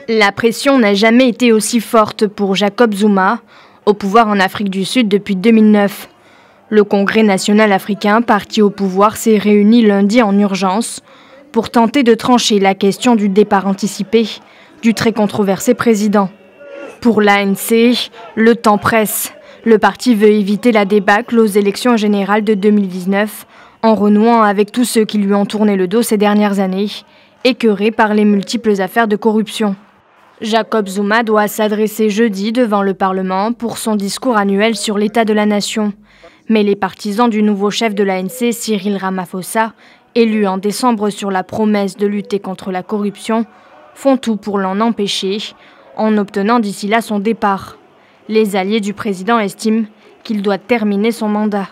La pression n'a jamais été aussi forte pour Jacob Zuma, au pouvoir en Afrique du Sud depuis 2009. Le Congrès national africain, parti au pouvoir, s'est réuni lundi en urgence pour tenter de trancher la question du départ anticipé du très controversé président. Pour l'ANC, le temps presse. Le parti veut éviter la débâcle aux élections générales de 2019 en renouant avec tous ceux qui lui ont tourné le dos ces dernières années, écœurés par les multiples affaires de corruption. Jacob Zuma doit s'adresser jeudi devant le Parlement pour son discours annuel sur l'état de la nation. Mais les partisans du nouveau chef de l'ANC, Cyril Ramaphosa, élu en décembre sur la promesse de lutter contre la corruption, font tout pour l'en empêcher, en obtenant d'ici là son départ. Les alliés du président estiment qu'il doit terminer son mandat.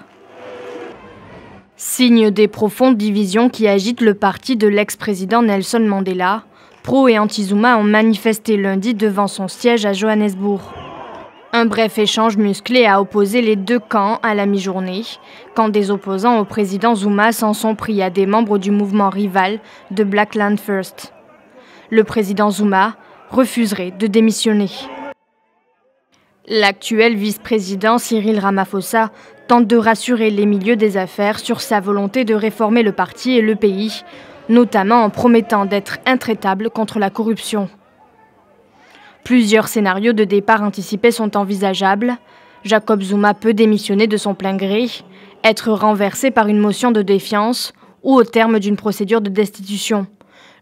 Signe des profondes divisions qui agitent le parti de l'ex-président Nelson Mandela, pro- et anti-Zuma ont manifesté lundi devant son siège à Johannesburg. Un bref échange musclé a opposé les deux camps à la mi-journée, quand des opposants au président Zuma s'en sont pris à des membres du mouvement rival de Black Land First. Le président Zuma refuserait de démissionner. L'actuel vice-président Cyril Ramaphosa tente de rassurer les milieux des affaires sur sa volonté de réformer le parti et le pays, notamment en promettant d'être intraitable contre la corruption. Plusieurs scénarios de départ anticipé sont envisageables. Jacob Zuma peut démissionner de son plein gré, être renversé par une motion de défiance ou au terme d'une procédure de destitution.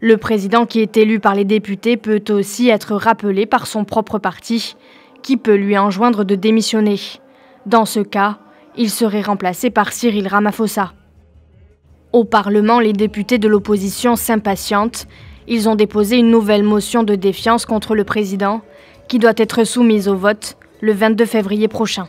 Le président qui est élu par les députés peut aussi être rappelé par son propre parti, qui peut lui enjoindre de démissionner. Dans ce cas, il serait remplacé par Cyril Ramaphosa. Au Parlement, les députés de l'opposition s'impatientent. Ils ont déposé une nouvelle motion de défiance contre le président qui doit être soumise au vote le 22 février prochain.